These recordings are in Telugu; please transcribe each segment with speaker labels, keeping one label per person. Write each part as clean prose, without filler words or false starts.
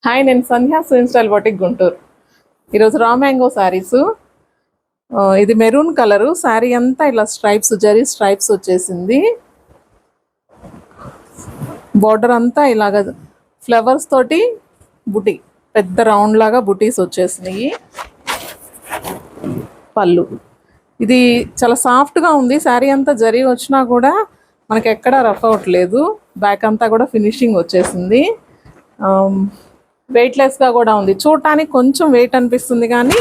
Speaker 1: హాయ్, నేను సంధ్య స్విమ్ స్టైల్ బొటిక్ గుంటూరు. ఈరోజు రా మ్యాంగో శారీస్. ఇది మెరూన్ కలరు. శారీ అంతా ఇలా స్ట్రైప్స్, జరీ స్ట్రైప్స్ వచ్చేసింది. బార్డర్ అంతా ఇలాగ ఫ్లవర్స్ తోటి బుటీ, పెద్ద రౌండ్ లాగా బుటీస్ వచ్చేసినాయి. పళ్ళు ఇది చాలా సాఫ్ట్గా ఉంది. శారీ అంతా జరీ వచ్చినా కూడా మనకి ఎక్కడా రఫ్ అవ్వట్లేదు. బ్యాక్ అంతా కూడా ఫినిషింగ్ వచ్చేసింది. వెయిట్లెస్గా కూడా ఉంది. చూడటానికి కొంచెం వెయిట్ అనిపిస్తుంది కానీ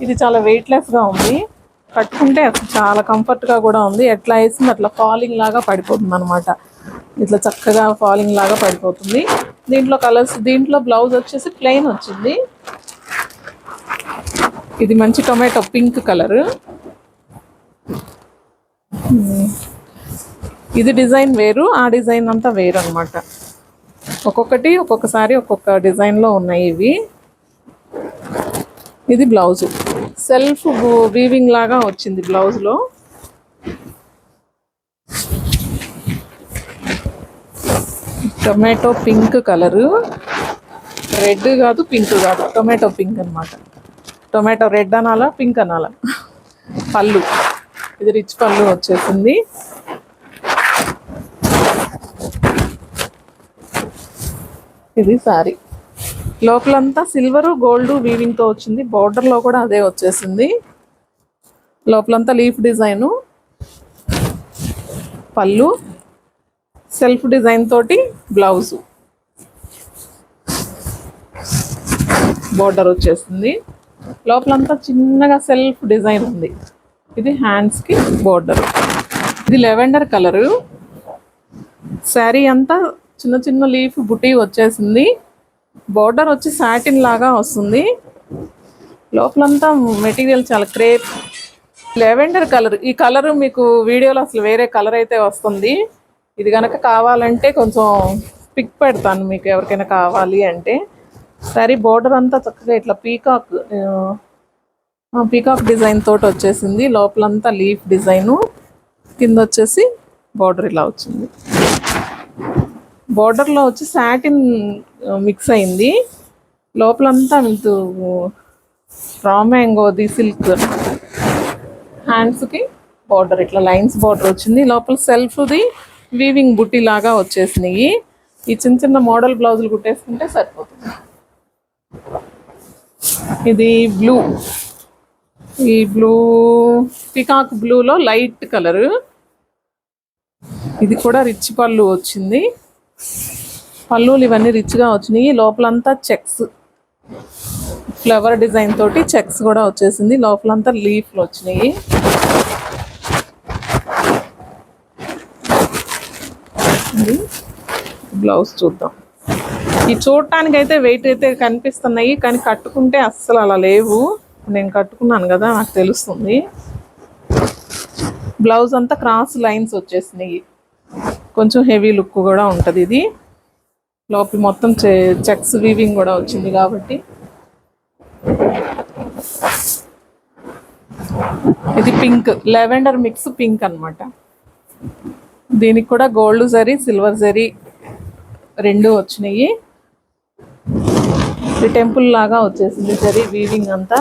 Speaker 1: ఇది చాలా వెయిట్లెస్గా ఉంది. కట్టుకుంటే అసలు చాలా కంఫర్ట్గా కూడా ఉంది. ఎట్లా వేసింది అట్లా ఫాలింగ్ లాగా పడిపోతుంది అనమాట. ఇట్లా చక్కగా ఫాలింగ్ లాగా పడిపోతుంది. దీంట్లో కలర్స్, దీంట్లో బ్లౌజ్ వచ్చేసి ప్లెయిన్ వచ్చింది. ఇది మంచి టొమాటో పింక్ కలరు. ఇది డిజైన్ వేరు, ఆ డిజైన్ అంతా వేరు అనమాట. ఒక్కొక్కటి ఒక్కొక్కసారి ఒక్కొక్క డిజైన్లో ఉన్నాయి ఇవి. ఇది బ్లౌజు సెల్ఫ్ వీవింగ్ లాగా వచ్చింది బ్లౌజ్లో. Tomato pink colour. రెడ్ కాదు, పింక్ కాదు, టొమాటో పింక్ అనమాట. టొమాటో రెడ్ అనాలా, పింక్ అనాలా. పళ్ళు ఇది రిచ్ పళ్ళు వచ్చేసింది. ఇది సారీ లోపలంతా సిల్వరు గోల్డ్ వీవింగ్తో వచ్చింది. బార్డర్లో కూడా అదే వచ్చేసింది. లోపలంతా లీఫ్ డిజైను. పళ్ళు సెల్ఫ్ డిజైన్ తోటి బ్లౌజు, బార్డర్ వచ్చేసింది. లోపలంతా చిన్నగా సెల్ఫ్ డిజైన్ ఉంది. ఇది హ్యాండ్స్కి బార్డర్. ఇది లెవెండర్ కలరు. శారీ అంతా చిన్న చిన్న లీఫ్ బుటీ వచ్చేసింది. బార్డర్ వచ్చి సాటిన్ లాగా వస్తుంది. లోపలంతా మెటీరియల్ చాలా క్రేప్ లెవెండర్ కలర్. ఈ కలరు మీకు వీడియోలో అసలు వేరే కలర్ అయితే వస్తుంది. ఇది కనుక కావాలంటే కొంచెం పిక్ పెడతాను మీకు, ఎవరికైనా కావాలి అంటే. సారీ బార్డర్ అంతా చక్కగా ఇట్లా పీకాక్ డిజైన్ తోటి వచ్చేసింది. లోపలంతా లీఫ్ డిజైను, కింద వచ్చేసి బార్డర్ ఇలా వచ్చింది. బార్డర్లో వచ్చి సాటిన్ మిక్స్ అయింది. లోపలంతా మీకు రా మ్యాంగోది సిల్క్. హ్యాండ్స్కి బార్డర్ ఇట్లా లైన్స్ బార్డర్ వచ్చింది. లోపల సెల్ఫ్ది వీవింగ్ బుట్టి లాగా వచ్చేసినాయి. ఈ చిన్న చిన్న మోడల్ బ్లౌజులు కుట్టేసుకుంటే సరిపోతుంది. ఇది బ్లూ. ఈ బ్లూ పికాక్ బ్లూలో లైట్ కలరు. ఇది కూడా రిచ్ పళ్ళు వచ్చింది. పళ్ళులు ఇవన్నీ రిచ్గా వచ్చినాయి. లోపలంతా చెక్స్, ఫ్లవర్ డిజైన్ తోటి చెక్స్ కూడా వచ్చేసింది. లోపలంతా లీఫ్లు వచ్చినాయి. బ్లౌజ్ చూద్దాం. ఈ చూడటానికి అయితే వెయిట్ అయితే కనిపిస్తున్నాయి కానీ కట్టుకుంటే అస్సలు అలా లేవు. నేను కట్టుకున్నాను కదా, నాకు తెలుస్తుంది. బ్లౌజ్ అంతా క్రాస్ లైన్స్ వచ్చేసినాయి. కొంచెం హెవీ లుక్ కూడా ఉంటుంది. ఇది లోపల మొత్తం చెక్స్ వీవింగ్ కూడా వచ్చింది కాబట్టి. ఇది పింక్, లెవెండర్ మిక్స్ పింక్ అనమాట. దీనికి కూడా గోల్డ్ జరీ, సిల్వర్ జరీ రెండు వచ్చినాయి. ఇది టెంపుల్ లాగా వచ్చేసింది జరీ వీవింగ్ అంతా,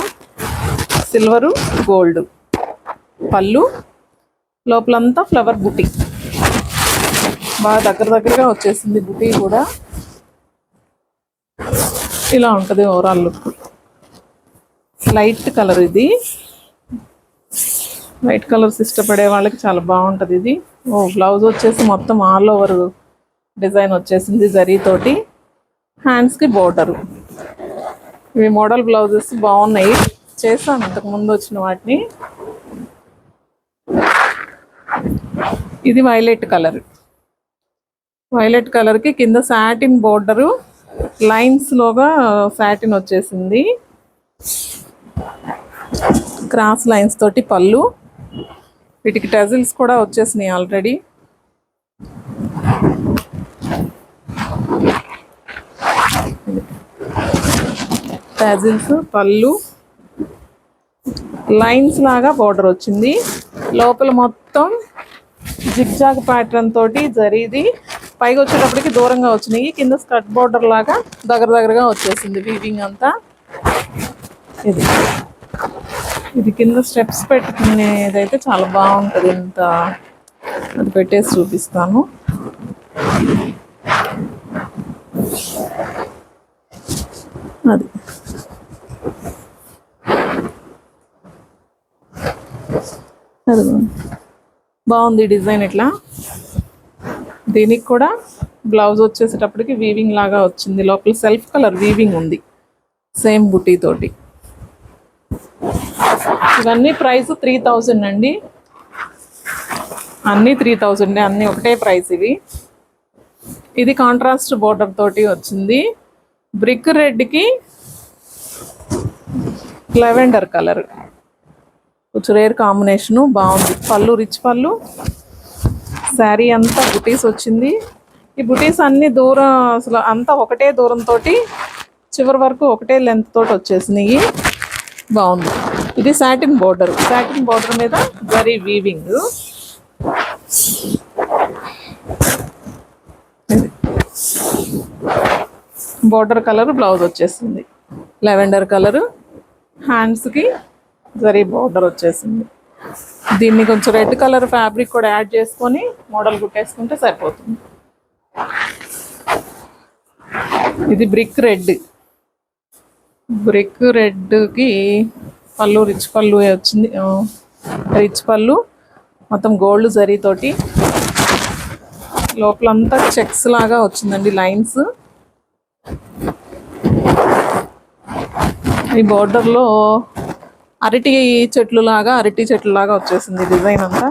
Speaker 1: సిల్వరు గోల్డ్. పళ్ళు లోపలంతా ఫ్లవర్ బుటీ, బాగా దగ్గరగా వచ్చేసింది బుటీ కూడా. ఇలా ఉంటుంది ఓవరాల్ లుక్. Light colour. ఇది లైట్ కలర్స్ ఇష్టపడే వాళ్ళకి చాలా బాగుంటుంది ఇది. బ్లౌజ్ వచ్చేసి మొత్తం ఆల్ ఓవర్ డిజైన్ వచ్చేసింది జరీతోటి. హ్యాండ్స్కి బోర్డరు. ఇవి మోడల్ బ్లౌజెస్ బాగున్నాయి, చేశాను ఇంతకు ముందు వచ్చిన వాటిని. ఇది వైలెట్ కలర్. వైలెట్ కలర్కి కింద సాటిన్ బోర్డరు, లైన్స్లోగా సాటిన్ వచ్చేసింది. క్రాస్ లైన్స్ తోటి పళ్ళు. వీటికి టజిల్స్ కూడా వచ్చేసినాయి ఆల్రెడీ. టజిల్స్, పళ్ళు, లైన్స్ లాగా బార్డర్ వచ్చింది. లోపల మొత్తం జిగ్జాగ్ ప్యాటర్న్ తోటి జరీది పైకి వచ్చేటప్పటికి దూరంగా వచ్చినాయి. కింద స్కర్ట్ బోర్డర్ లాగా దగ్గరగా వచ్చేసింది వీవింగ్ అంతా. ఇది కింద స్టెప్స్ పెట్టుకునేదైతే చాలా బాగుంటుంది. ఇంత అది పెట్టేసి చూపిస్తాను. అది బాగుంది డిజైన్. ఇట్లా దీనికి కూడా బ్లౌజ్ వచ్చేసేటప్పటికి వీవింగ్ లాగా వచ్చింది. లోపల సెల్ఫ్ కలర్ వీవింగ్ ఉంది సేమ్ బుటీ తోటి. ఇవన్నీ ప్రైస్ 3000 అండి. అన్నీ 3000, అన్నీ ఒకటే ప్రైస్ ఇవి. ఇది కాంట్రాస్ట్ బోర్డర్ తోటి వచ్చింది. బ్రిక్ రెడ్కి లెవెండర్ కలర్ కొంచెం రేర్ కాంబినేషను, బాగుంది. పళ్ళు రిచ్ పళ్ళు. శారీ అంతా బుటీస్ వచ్చింది. ఈ బుటీస్ అన్ని దూరం అసలు అంతా ఒకటే దూరంతో చివరి వరకు ఒకటే లెంత్ తోటి వచ్చేసినాయి. బాగుంది. ఇది సాటిన్ బోర్డర్. సాటిన్ బోర్డర్ మీద zari weaving. Border colour blouse వచ్చేసింది. Lavender colour. హ్యాండ్స్కి జరీ బోర్డర్ వచ్చేసింది. దీన్ని కొంచెం రెడ్ కలర్ ఫ్యాబ్రిక్ కూడా యాడ్ చేసుకొని మోడల్ కుట్టేసుకుంటే సరిపోతుంది. ఇది బ్రిక్ రెడ్. బ్రిక్ రెడ్కి పళ్ళు రిచ్ పళ్ళు వచ్చింది. రిచ్ పళ్ళు మొత్తం గోల్డ్ జరీతోటి. లోపలంతా చెక్స్ లాగా వచ్చిందండి, లైన్స్. ఈ బోర్డర్లో అరటి చెట్లు లాగా వచ్చేసింది డిజైన్ అంతా.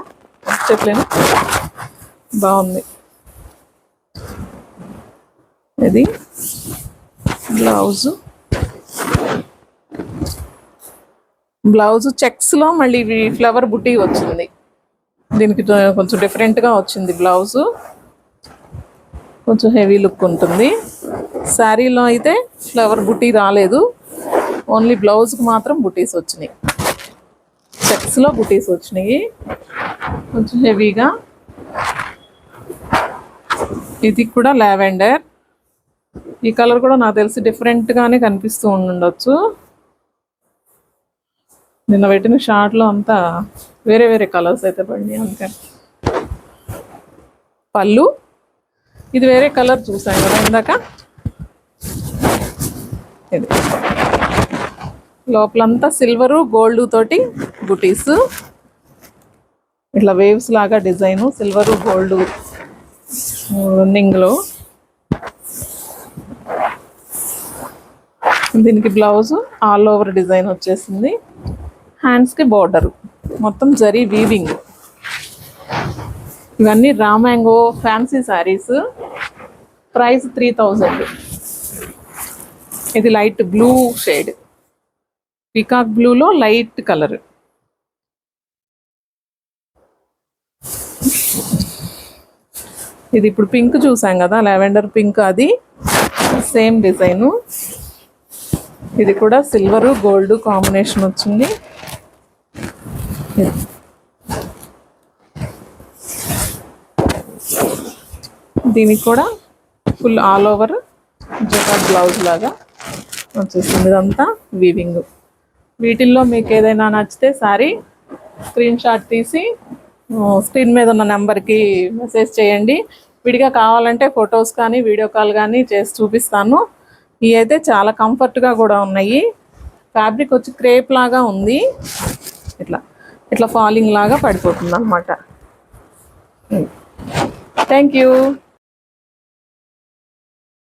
Speaker 1: చెట్లేను బాగుంది. ఇది బ్లౌజ్ చెక్స్లో మళ్ళీ ఫ్లవర్ బుటీ వచ్చింది. దీనికి కొంచెం డిఫరెంట్గా వచ్చింది బ్లౌజు. కొంచెం హెవీ లుక్ ఉంటుంది. శారీలో అయితే ఫ్లవర్ బుటీ రాలేదు, ఓన్లీ బ్లౌజ్కి మాత్రం బుటీస్ వచ్చినాయి. చెక్స్లో బుటీస్ వచ్చినాయి కొంచెం హెవీగా. ఇది కూడా లావెండర్. ఈ కలర్ కూడా నాకు తెలిసి డిఫరెంట్గానే కనిపిస్తూ ఉండొచ్చు. నిన్న పెట్టిన షార్ట్లో అంతా వేరే వేరే కలర్స్ అయితే పడినాయి అందుకని. పళ్ళు ఇది వేరే కలర్ చూసాను కదా ఇందాక. ఇది లోపలంతా సిల్వరు గోల్డ్ తోటి బుటీస్. ఇట్లా వేవ్స్ లాగా డిజైను, సిల్వరు గోల్డ్ రన్నింగ్లో. దీనికి బ్లౌజ్ ఆల్ ఓవర్ డిజైన్ వచ్చేసింది. హ్యాండ్స్కి బోర్డరు మొత్తం జరీ వీవింగ్. ఇవన్నీ raw mango fancy saris. Price 3000. ఇది లైట్ బ్లూ షేడ్, పీకాక్ బ్లూలో లైట్ కలర్. ఇది ఇప్పుడు పింక్ చూసాం కదా, లావెండర్ పింక్, అది సేమ్ డిజైను. ఇది కూడా సిల్వరు గోల్డ్ కాంబినేషన్ వచ్చింది. దీనికి కూడా full all over jacquard blouse లాగా వచ్చేసింది. ఇదంతా వీవింగ్. వీటిల్లో మీకు ఏదైనా నచ్చితే సారీ స్క్రీన్ షాట్ తీసి స్క్రీన్ మీద ఉన్న నెంబర్కి మెసేజ్ చేయండి. విడిగా కావాలంటే ఫొటోస్ కానీ వీడియో కాల్ కానీ చేసి చూపిస్తాను. ఇవి అయితే చాలా కంఫర్ట్గా కూడా ఉన్నాయి. ఫ్యాబ్రిక్ వచ్చి క్రేప్ లాగా ఉంది. ఇట్లా ఫాలింగ్ లాగా పడిపోతుంది అన్నమాట. Thank you.